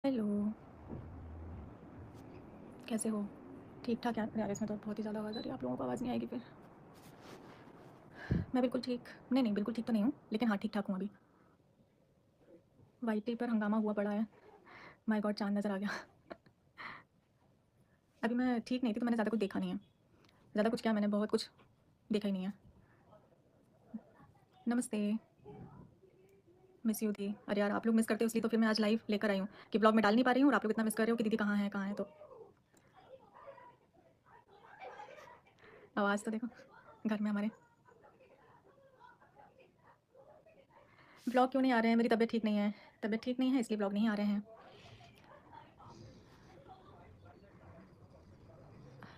Hello, कैसे हो? ठीक-ठाक यार, यार इसमें तो बहुत ही ज़्यादा आवाज़ आ रही है, आप लोगों को आवाज़ नहीं आएगी फिर। मैं बिल्कुल ठीक नहीं, बिल्कुल ठीक तो नहीं हूँ, लेकिन हाँ, ठीक-ठाक हूँ अभी। वाईटी पर हंगामा हुआ पड़ा है, माय गॉड चाँद नज़र आ गया। अभी मैं ठीक नहीं थी तो मैंने ज़्यादा कुछ देखा नहीं है। ज़्यादा कुछ क्या मैंने बहुत कुछ देखा ही नहीं है। नमस्ते, मिस यू दी। अरे यार, आप लोग मिस करते हो इसलिए तो फिर मैं आज लाइव लेकर आई हूँ कि ब्लॉग में डाल नहीं पा रही हूँ और आप लोग इतना मिस कर रहे हो कि दीदी कहाँ है, कहाँ है? तो आवाज़ तो देखो, घर में हमारे। ब्लॉग क्यों नहीं आ रहे हैं? मेरी तबीयत ठीक नहीं है। तबीयत ठीक नहीं है इसलिए ब्लॉग नहीं आ रहे हैं।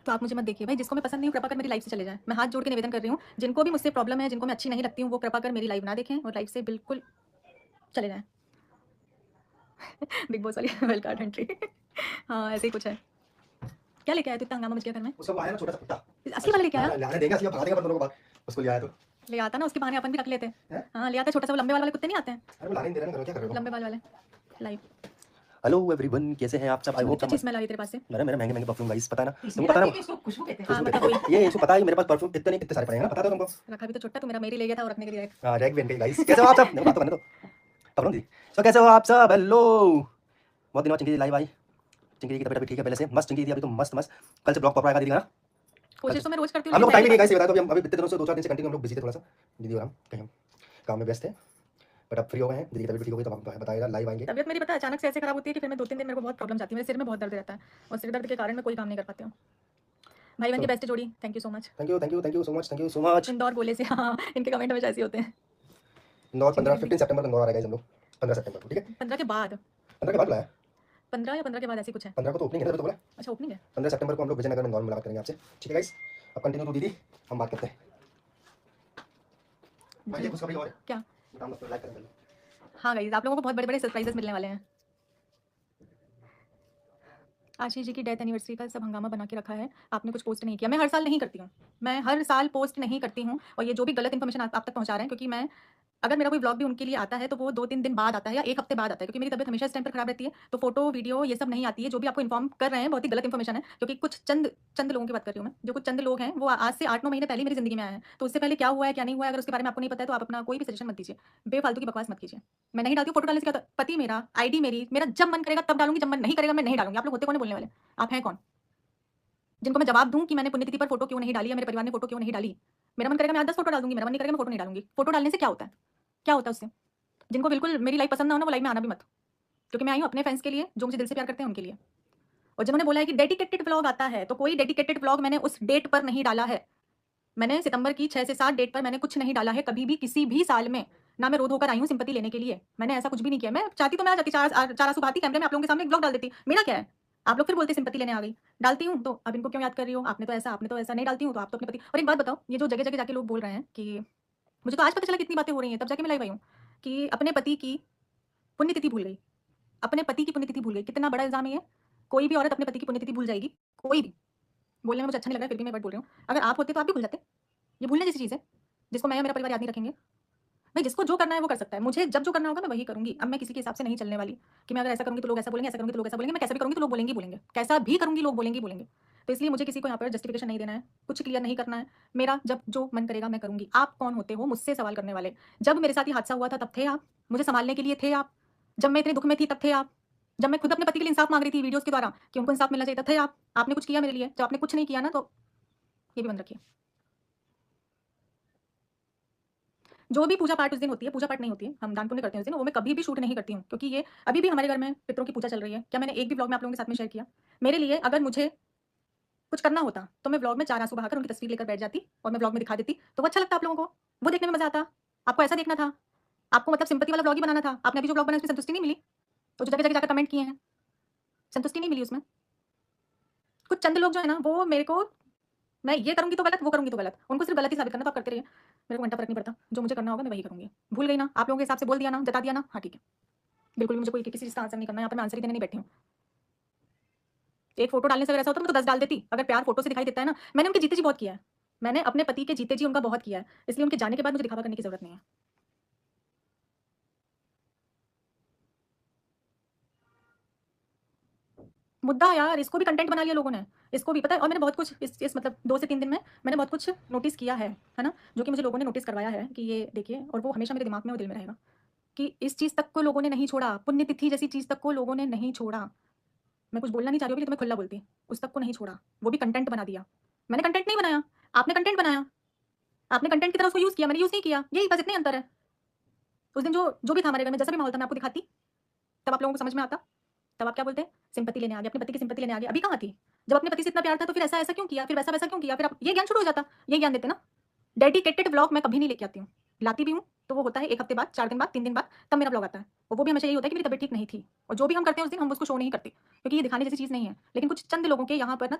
तो आप मुझे मत देखिए भाई, जिसको मैं पसंद नहीं हूँ कृपा कर मेरी लाइफ से चले जाएँ। मैं हाथ जोड़ के निवेदन कर रही हूँ, जिनको भी मुझसे प्रॉब्लम है, जिनको मैं अच्छी नहीं लगती हूँ, वो कृपा कर मेरी लाइव ना देखें और लाइव से बिल्कुल चले जाएँ। बिग बॉस वाली वेल कार्ड एंट्री। हाँ, ऐसे ही कुछ है। क्या लेके आया तू? इतना हंगामा मच गया घर में। उसका वो आया ना छोटा सा कुत्ता, असली वाला लेके आया? लाने देंगे, असली भगा देंगे अपन दोनों को बाहर। उसको ले आया तो ले आता ना, उसके बहाने अपन भी रख लेते। हैं? हाँ, ले आता छोटा सा, वो लंबे वाले कुत्ते नहीं आते हैं? अरे वो लाने नहीं दे रहे ना, क्या कर रहे हो? लंबे बाल वाले। लाइव। हेलो एवरीवन, कैसे हैं आप सब? आई होप अच्छी स्मेल आ रही है तेरे पास से। मेरे मेरे महंगे महंगे परफ्यूम गाइस, पता है ना तुमको? पता है ना इसको खुशबू कहते हैं। खुशबू हाँ, कहते मतलब हैं वही। ये, इसको पता है मेरे पास परफ्यूम कितने नहीं कितने सारे पड़े हैं ना, पता है तुमको? रखा भी तो छोटा, तू मेरा मेरी ले गया था और रखने के लिए रैक। हाँ रैग भी गाइस, कैसे हो आप सब? बात तो करने दो तब दी। सो कैसे हो आप सब? हेलो, बहुत दिनों बाद चिंकी लाइव आई। चिंकी की तबीयत अभी ठीक है पहले से, मस्त चिंकी दी अभी तो मस्त मस्त। कल से ब्लॉग प्रॉपर आएगा दीदी ना? कोशिश तो मैं रोज करती हूँ हम लोग लेकिन टाइम नहीं टाइम गाइस, ये बताया तो अभी इतने दिनों से 2-4 दिन से कंटिन्यू हम लोग बिजी थे थोड़ा सा, दीदी और हम कहीं काम में व्यस्त थे, बट अब फ्री हो गए हैं, दीदी की तबीयत ठीक हो गई तो हम बताएगा लाइव आएंगे। तबीयत मेरी पता है अचानक से ऐसे खराब होती है कि फिर मैं 2-3 दिन मेरे को बहुत प्रॉब्लम्स आती है। मेरे सिर में बहुत दर्द रहता है और सिर दर्द के कारण मैं कोई काम नहीं कर पाती हूँ। भाई बहन की बेस्ट जोड़ी, thank you so much. Thank you thank you thank you so much, thank you so much. Indore बोले से, हाँ, इनके कमेंट हमेशा ऐसे ही होते हैं। इंदौर 15 चिंकी 15 सितंबर को इंदौर आ रहा है हम लोग, 15 सितंबर को, ठीक है? 15 के बाद। 15 के बाद बुलाया, 15 या 15 के बाद ऐसे कुछ है। 15 को तो ओपनिंग है ना, तो बोला अच्छा, ओपनिंग है। 15 सितंबर को हम लोग विजयनगर में इंदौर में मुलाकात करेंगे आपसे, ठीक है गाइस? अब कंटिन्यू तो दीदी, हम बात करते हैं। भाई कुछ कभी और क्या? बताओ, मत लाइक करेंगे। हाँ गाइस, आप लोगों को बहुत बड़े बड़े सरप्राइजेस मिलने वाले हैं। आशीष जी की डेथ एनिवर्सरी का सब हंगामा बना के रखा है, आपने कुछ पोस्ट नहीं किया। मैं हर साल नहीं करती हूँ, मैं हर साल पोस्ट नहीं करती हूँ और ये जो भी गलत इन्फॉर्मेशन आप तक पहुँचा रहे हैं, क्योंकि मैं अगर मेरा कोई ब्लॉग भी उनके लिए आता है तो वो 2-3 दिन बाद आता है या 1 हफ्ते बाद आता है, क्योंकि मेरी तबीयत हमेशा इस टाइम पर खराब रहती है, तो फोटो वीडियो ये सब नहीं आती है। जो भी आपको इन्फॉर्म कर रहे हैं बहुत ही गलत इन्फॉर्मेशन है, क्योंकि कुछ चंद चंद लोगों की बात कर रही हूँ मैं, जो कुछ चंद लोग हैं वो आज से 8-9 महीने पहले ही मेरी ज़िंदगी में आए हैं। तो उससे पहले क्या हुआ है क्या नहीं हुआ है, अगर उसके बारे में आपको नहीं पता है तो आप अपना कोई भी सजेशन मत दीजिए, बेफालतू की बकवास मत कीजिए। मैं नहीं डालती हूँ, फोटो डालने से क्या होता है? पति मेरा, आईडी मेरी, मेरा जब मन करेगा तब डालूंगी, जब मन नहीं करेगा मैं नहीं डालूंगी। आप लोग होते कौन है बोलने वाले? आप हैं कौन जिनको मैं जवाब दूँ कि मैंने पुण्यतिथि पर फोटो क्यों नहीं डाली या मेरे परिवार ने फोटो क्यों नहीं डाली? मेरा मन करेगा मैं आज 10 फोटो डाल दूँगी, मेरा मन नहीं करेगा मैं फोटो नहीं डालूँगी। फोटो डालने से क्या होता है? क्या होता है उससे? जिनको बिल्कुल मेरी लाइफ पसंद ना हो ना, वो लाइफ में आना भी मत। क्योंकि मैं आई हूँ अपने फैन्स के लिए, जो मुझे दिल से प्यार करते हैं उनके लिए। और जिन्होंने बोला है कि डेडिकेटेड व्लॉग आता है, तो कोई डेडिकेटेड व्लॉग मैंने उस डेट पर नहीं डाला है। मैंने सितंबर की 6 से 7 डेट पर मैंने कुछ नहीं डाला है कभी भी, किसी भी साल में। ना मैं रो धोकर आई हूँ सिंपैथी लेने के लिए। मैंने ऐसा कुछ भी नहीं किया। मैं चाहती तो मैं आ जाती, चार आंसू बहाती कैमरे में आप लोगों के सामने एक व्लॉग डाल देती। मेरा क्या है? आप लोग फिर बोलते सिंपैथी लेने आ गई। डालती हूँ तो अब इनको क्यों याद कर रही हो? आपने तो ऐसा, आपने तो ऐसा। नहीं डालती हूँ तो आप तो अपने पति। और एक बात बताओ, ये जो जगह-जगह जाके लोग बोल रहे हैं कि मुझे तो आज पता चला कितनी बातें हो रही हैं, तब जाके मैं लाइव आई हूँ, कि अपने पति की पुण्यतिथि भूल गई। अपने पति की पुण्यतिथि भूल गई। कितना बड़ा इल्ज़ाम है ये? कोई भी औरत अपने पति की पुण्यतिथि भूल जाएगी, कोई भी। बोलने में मुझे अच्छा नहीं लग रहा है, फिर भी मैं एक बात बोल रही हूँ। अगर आप होते तो आप भी भूल जाते। ये भूलने जैसी चीज़ है, जिसको मैं या मेरा परिवार याद नहीं रखेंगे। भाई जिसको जो करना है वो कर सकता है। मुझे जब जो करना होगा मैं वही करूँगी। अब मैं किसी के हिसाब से नहीं चलने वाली कि मैं अगर ऐसा करूँगी तो लोग ऐसा बोलेंगे, ऐसा करूँगी तो लोग ऐसा बोलेंगे। मैं कैसा भी करूँगी तो लोग बोलेंगे ही बोलेंगे। कैसा भी करूँगी लोग बोलेंगे ही बोलेंगे। तो इसलिए मुझे किसी को यहाँ पर जस्टिफिकेशन नहीं देना है, कुछ क्लियर नहीं करना है। मेरा जब जो मन करेगा मैं करूँगी। आप कौन होते हो मुझसे सवाल करने वाले? जब मेरे साथ ये हादसा हुआ था तब थे आप? मुझे सँभालने के लिए थे आप? जब मैं इतने दुःख में थी तब थे आप? जब मैं खुद अपने पति के लिए इंसाफ माँग रही थी वीडियोज़ के द्वारा कि उनको इंसाफ मिलना चाहिए, तब थे आप? आपने कुछ किया मेरे लिए? जब आपने कुछ नहीं किया ना, तो ये भी बंद रखिए। जो भी पूजा पाठ उस दिन होती है, पूजा पाठ नहीं होती है, हम दान पुण्य करते हैं उस दिन, वो मैं कभी भी शूट नहीं करती हूँ, क्योंकि ये अभी भी हमारे घर में पितरों की पूजा चल रही है। क्या मैंने एक भी व्लॉग में आप लोगों के साथ में शेयर किया? मेरे लिए अगर मुझे कुछ करना होता, तो मैं व्लॉग में 4 आँसू बहाकर उनकी तस्वीर लेकर बैठ जाती और मैं व्लॉग में दिखा देती, तो वो अच्छा लगता आप लोगों को? वो देखने में मज़ा आता? आपको ऐसा देखना था? आपको मतलब सिंपैथी वाला व्लॉग ही बनाना था? आपने अभी जो व्लॉग बनाया उसमें संतुष्टि नहीं मिली? तो जो जगह-जगह जाकर कमेंट किए हैं, संतुष्टि नहीं मिली उसमें? कुछ चंद लोग जो है ना, वो मेरे को मैं ये करूँगी तो गलत, वो करूँगी तो गलत। उनको सिर्फ़ गलत ही साबित करना, तो आप करते रहिए। मेरे को घंटा फ़र्क नहीं पड़ता। जो मुझे करना होगा मैं वही करूँगी। भूल गई ना? आप लोगों के हिसाब से बोल दिया ना, जता दिया ना? हाँ, ठीक है। बिल्कुल भी मुझे कोई किसी चीज़ का आंसर नहीं करना है, यहाँ पे मैं आंसर ही देने नहीं बैठी हूँ। एक फ़ोटो डालने से अगर ऐसा होता तो मैं तो 10 डाल देती। अगर प्यार फ़ोटो से दिखाई देता है ना, मैंने उनके जीते जी बहुत किया है। मैंने अपने पति के जीते जी उनका बहुत किया है, इसलिए उनके जाने के बाद मुझे दिखावा करने की ज़रूरत नहीं है। मुद्दा यार, इसको भी कंटेंट बना लिया लोगों ने, इसको भी पता है। और मैंने बहुत कुछ इस मतलब 2 से 3 दिन में मैंने बहुत कुछ नोटिस किया है ना? जो कि मुझे लोगों ने नोटिस करवाया है कि ये देखिए, और वो हमेशा मेरे दिमाग में और दिल में रहेगा कि इस चीज़ तक को लोगों ने नहीं छोड़ा, पुण्यतिथि जैसी चीज़ तक को लोगों ने नहीं छोड़ा। मैं कुछ बोलना नहीं चाह रही हूँ अभी, तो मैं खुला बोलती, उस तक को नहीं छोड़ा, वो भी कंटेंट बना दिया। मैंने कंटेंट नहीं बनाया, आपने कंटेंट बनाया, आपने कंटेंट की तरह उसको यूज़ किया, मैंने यूज़ नहीं किया, यही बस इतना ही अंतर है। उस दिन जो भी था हमारे घर में, जैसा भी माहौल था, मैं आपको दिखाती, तब आप लोगों को समझ में आता। तब आप क्या बोलते हैं? सिंपैथी लेने आ गए, अपने पति की सिंपैथी लेने आ गए। अभी कहाँ थी? जब अपने पति से इतना प्यार था तो फिर ऐसा-ऐसा क्यों किया? फिर वैसा-वैसा क्यों किया? फिर आप ये ज्ञान शुरू हो जाता, ये ज्ञान देते ना। डेडिकेटेड व्लॉग मैं कभी नहीं लेके आती हूँ। लाती भी हूँ, तो वो होता है 1 हफ्ते बाद, 4 दिन बाद, 3 दिन बाद, तब मेरा व्लॉग आता है। और वो भी हमेशा यही होता है कि मेरी तबीयत ठीक नहीं थी। और जो भी हम करते हैं उस दिन हम उसको शो नहीं करते, क्योंकि ये दिखाने जैसी चीज़ नहीं है। लेकिन कुछ चंद लोगों के यहाँ पर ना,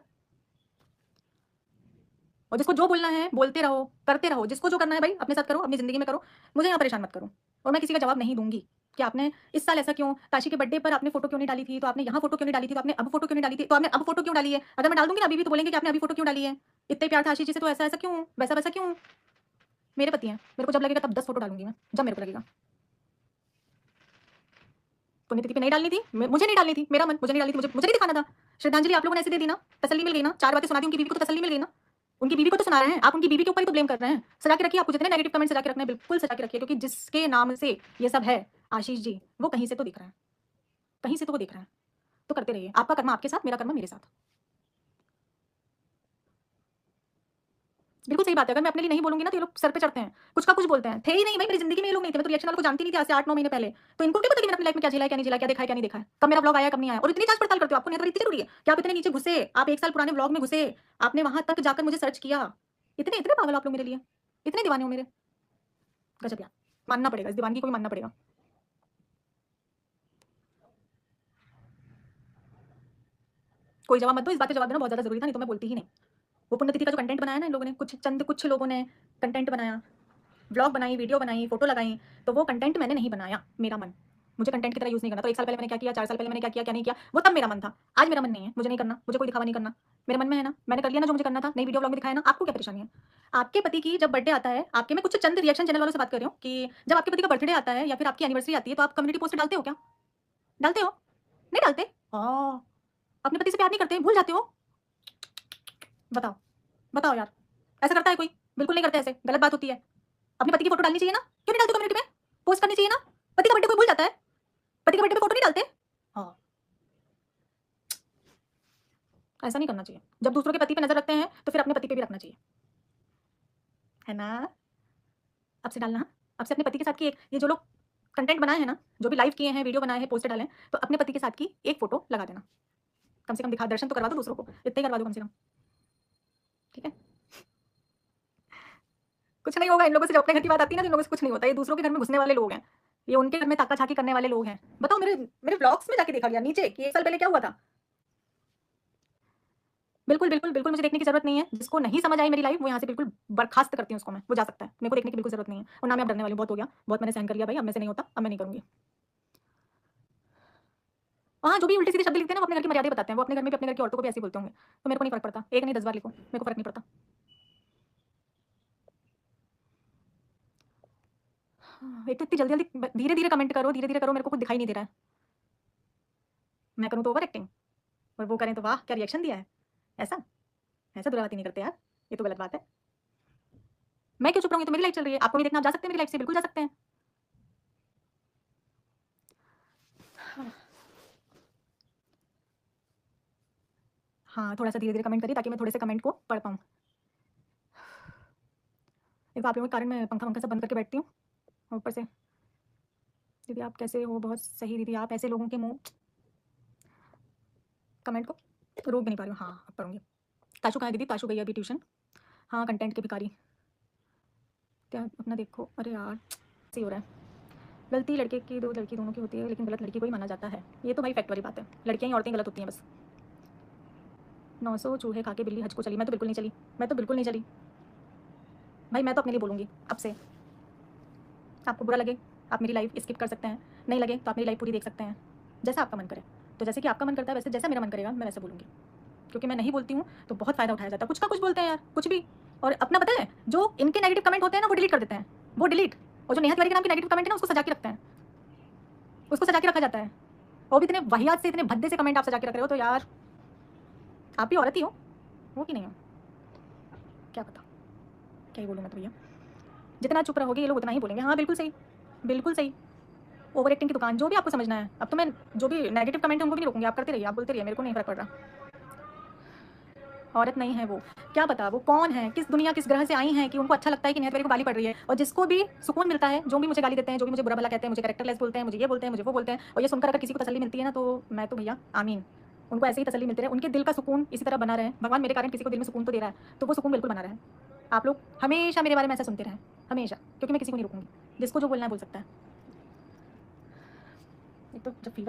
और जिसको जो बोलना है बोलते रहो, करते रहो, जिसको जो करना है भाई अपने साथ करो, अपनी ज़िंदगी में करो, मुझे यहाँ परेशान मत करो। और मैं किसी का जवाब नहीं दूँगी कि आपने इस साल ऐसा क्यों, ताशी के बर्थडे पर आपने फ़ोटो क्यों नहीं डाली थी, तो आपने यहाँ फ़ोटो क्यों नहीं डाली थी, तो आपने अब फ़ोटो क्यों नहीं डाली थी, तो आपने अब फ़ोटो क्यों डाली है? अगर मैं डाल दूँगी ना अभी भी, तो बोलेंगे कि आपने अभी फ़ोटो क्यों डाली है? इतने प्यार था आशीष जी से, तो ऐसा-ऐसा क्यों, वैसा-वैसा क्यों? मेरे पति हैं, मेरे को जब लगेगा तब 10 फ़ोटो डालूँगी मैं, जब मेरे को लगेगा। पुण्यतिथि पे नहीं डालनी थी, मुझे नहीं डालनी थी, मेरा मन, मुझे नहीं डालनी थी, मुझे मुझे नहीं दिखाना था। श्रद्धांजलि आप लोगों ने ऐसे दे दी ना, तसल्ली मिल गई ना, 4 बातें सुना दी, उनकी बीवी को तो तसल्ली मिल गई ना। उनकी बीवी को तो सुना रहे हैं, आप उनकी बीवी के ऊपर ही तो ब्लेम कर रहे हैं। सजा के रखिए, आपको जितने नेगेटिव कमेंट सजा के रखने हैं, बिल्कुल सजा के रखिए, क्योंकि जिसके नाम से ये सब है, आशीष जी, वो कहीं से तो दिख रहा है, कहीं से तो वो दिख रहा है। तो करते रहिए, आपका कर्म आपके साथ, मेरा कर्म मेरे साथ। बिल्कुल सही बात है, अगर मैं अपने लिए नहीं बोलूँगी ना, तो ये लोग सर पे चढ़ते हैं, कुछ का कुछ बोलते हैं। थे ही नहीं भाई, मेरी ज़िंदगी में ये लोग नहीं थे, मैं तो रिएक्शन वालों को जानती नहीं थी आज से 8-9 महीने पहले। तो इनको क्या पता कि मैंने अपनी लाइफ में क्या झेला है, क्या नहीं झेला है, क्या देखा है, क्या नहीं देखा है, कब मेरा व्लॉग आया, कब नहीं आया। और इतनी जाँच-पड़ताल करते हो, आपको नेटवर्क इतनी ज़रूरी है कि आप इतने नीचे घुसे, आप 1 साल पुराने व्लॉग में घुसे, आपने वहाँ तक जाकर मुझे सर्च किया। इतने इतने पागल हो आप लोग मेरे लिए, इतने दीवाने हो मेरे, गज़ब यार। मानना पड़ेगा, इस दीवानगी को भी मानना पड़ेगा। कोई जवाब मत दो, इस बात का जवाब देना बहुत ज़्यादा ज़रूरी था, नहीं तो मैं बोलती ही नहीं। वो पुण्यतिथि का जो कंटेंट बनाया ना इन लोगों ने, कुछ लोगों ने कंटेंट बनाया, व्लॉग बनाई, वीडियो बनाई, फ़ोटो लगाई, तो वो कंटेंट मैंने नहीं बनाया, मेरा मन। मुझे कंटेंट की तरह यूज़ नहीं करना। तो 1 साल पहले मैंने क्या किया, 4 साल पहले मैंने क्या किया, क्या नहीं किया, वो तब मेरा मन था। आज मेरा मन नहीं है, मुझे नहीं करना, मुझे कोई दिखावा नहीं करना। मेरे मन में है ना, मैंने कर लिया ना जो मुझे करना था, नई वीडियो व्लॉग में दिखाया ना, आपको क्या परेशानी है? आपके पति की जब बर्थडे आता है, आपके, मैं कुछ चंद रिएक्शन चैनल वालों से बात कर रही हूँ कि जब आपके पति का बर्थडे आता है या फिर आपकी एनिवर्सरी आती है, तो आप कम्युनिटी पोस्ट डालते हो क्या? डालते हो? नहीं डालते? हाँ, अपने पति से प्यार नहीं करते, भूल जाते हो? बताओ, बताओ यार, ऐसा करता है कोई? बिल्कुल नहीं करते ऐसे, गलत बात होती है। अपने पति की फ़ोटो डालनी चाहिए ना, क्यों नहीं डालते कम्युनिटी में? पोस्ट करनी चाहिए ना? पति का बर्थडे कोई भूल जाता है? पति के बर्थडे पे फ़ोटो नहीं डालते? हाँ, ऐसा नहीं करना चाहिए। जब दूसरों के पति पे नज़र रखते हैं, तो फिर अपने पति पे भी रखना चाहिए। है ना? अब से डालना हाँ? अब से अपने पति के साथ की एक, ये जो लोग कंटेंट बनाए हैं ना, जो भी लाइव किए हैं, वीडियो बनाए हैं, पोस्टर डाले हैं, तो अपने पति के साथ की एक फ़ोटो लगा देना। कम से कम दिखा, दर्शन तो करवा दो दूसरों को, इतना ही करवा दो कम से कम, ठीक है? कुछ नहीं होगा इन लोगों से, जब अपने घर की बात आती है ना, तो इन लोगों से कुछ नहीं होता। ये दूसरों के घर में घुसने वाले लोग हैं। ये उनके घर में ताका-झाकी करने वाले लोग हैं। बताओ, मेरे मेरे व्लॉग्स में जाके देखा गया नीचे कि 1 साल पहले क्या हुआ था। बिल्कुल, बिल्कुल, बिल्कुल मुझे देखने की ज़रूरत नहीं है। जिसको नहीं समझ आई मेरी लाइफ़, वो यहाँ से बिल्कुल बर्खास्त करती हूँ उसको मैं। वो जा सकता है। मेरे को देखने की बिल्कुल ज़रूरत नहीं है। और ना मैं अब डरने वाली हूँ, बहुत हो गया। बहुत मैंने सहन कर लिया भाई, अब मेरे से नहीं होता, अब मैं नहीं करूँगी। हाँ, जो भी उल्टे-सीधे शब्द लिखते हैं ना, वो अपने घर की मर्यादाएँ बताते हैं। वो अपने घर में भी अपने घर की औरतों को भी ऐसे ही बोलते होंगे। तो मेरे को नहीं फ़र्क पड़ता। एक नहीं 10 बार लिखो, मेरे को फ़र्क नहीं पड़ता। हाँ, एक तो इतनी जल्दी-जल्दी धीरे-धीरे कमेंट करो, धीरे-धीरे करो, मेरे को कुछ दिखाई नहीं दे रहा है। मैं करूँ तो ओवर एक्टिंग, और वो करें तो वाह! क्या रिएक्शन दिया है। ऐसा? ऐसा दुरागति नहीं करते यार, ये तो गलत बात है। मैं क्यों चुप रहूँगी, तो मेरी लाइफ़ चल रही है। आपको नहीं देखना, आप जा सकते हैं मेरी लाइफ़ से, बिल्कुल जा सकते हैं। हाँ, थोड़ा-सा धीरे-धीरे कमेंट करिए ताकि मैं थोड़े से कमेंट को पढ़ पाऊँ। एक तो आप लोगों के कारण मैं पंखा-वंखा सब बंद करके बैठती हूँ, और ऊपर से दीदी आप कैसे हो? बहुत सही दीदी, आप ऐसे लोगों के मुँह, कमेंट को रोक भी नहीं पा रही हूँ। हाँ, अब पढ़ूँगी। ताशु कहाँ है दीदी? ताशु गई है अभी ट्यूशन। हाँ, कंटेंट के भिखारी। क्या अपना देखो, अरे यार! ऐसे ही हो रहा है। गलती लड़के की, दो लड़की दोनों की होती है, लेकिन गलत लड़की को ही माना जाता है। ये तो भाई फैक्ट वाली बात है। लड़कियाँ ही औरतें गलत होती हैं बस। 900 चूहे खा के बिल्ली हज को चली। मैं तो बिल्कुल नहीं चली। मैं तो बिल्कुल नहीं चली। भाई मैं तो अपने लिए बोलूँगी अब से। आपको बुरा लगे, आप मेरी लाइफ़ स्किप कर सकते हैं। नहीं लगे तो आप मेरी लाइफ़ पूरी देख सकते हैं। जैसा आपका मन करे। तो जैसे कि आपका मन करता है, वैसे जैसा मेरा मन करेगा मैं वैसा बोलूँगी। क्योंकि मैं नहीं बोलती हूँ तो बहुत फ़ायदा उठाया जाता है। कुछ का कुछ बोलते हैं यार, कुछ भी। और अपना पता है, जो इनके नेगेटिव कमेंट होते हैं ना, वो डिलीट कर देते हैं। वो डिलीट। और जो नेहा तिवारी के नाम के नेगेटिव कमेंट है ना, उसको सजा के रखते हैं। उसको सजा के रखा जाता है। वो भी इतने वाहियात से, इतने भद्दे से कमेंट आप सजा के रख रहे हो, तो यार आप भी औरत ही हो कि नहीं हो, क्या पता। क्या ही बोलूँ मैं तो भैया, जितना चुप रहोगे ये लोग उतना ही बोलेंगे। हाँ बिल्कुल सही, बिल्कुल सही। ओवर एक्टिंग की दुकान, जो भी आपको समझना है। अब तो मैं जो भी नेगेटिव कमेंट है उनको भी नहीं रोकूंगी, आप करते रहिए, आप बोलते रहिए, मेरे को नहीं फ़र्क पड़ रहा। औरत नहीं है वो, क्या पता वो कौन है, किस दुनिया किस ग्रह से आई हैं कि उनको अच्छा लगता है कि नियत को गाली पड़ रही है। और जिसको भी सुकून मिलता है, जो भी मुझे गाली देते हैं, जो भी मुझे बुरा भला कहते हैं, मुझे कैरेक्टरलेस बोलते हैं, मुझे ये बोलते हैं, मुझे वो बोलते हैं, और ये सुनकर अगर किसी को तसल्ली मिलती है ना, तो मैं तो भैया आमीन। उनको ऐसे ही तसल्ली मिलती रहे, उनके दिल का सुकून इसी तरह बना रहे। भगवान मेरे कारण किसी को दिल में सुकून तो दे रहा है, तो वो सुकून बिल्कुल बना रहे। आप लोग हमेशा मेरे बारे में ऐसा सुनते रहें, हमेशा, क्योंकि मैं किसी को नहीं रोकूंगी। जिसको जो बोलना है बोल सकता है। एक तो जब फीवर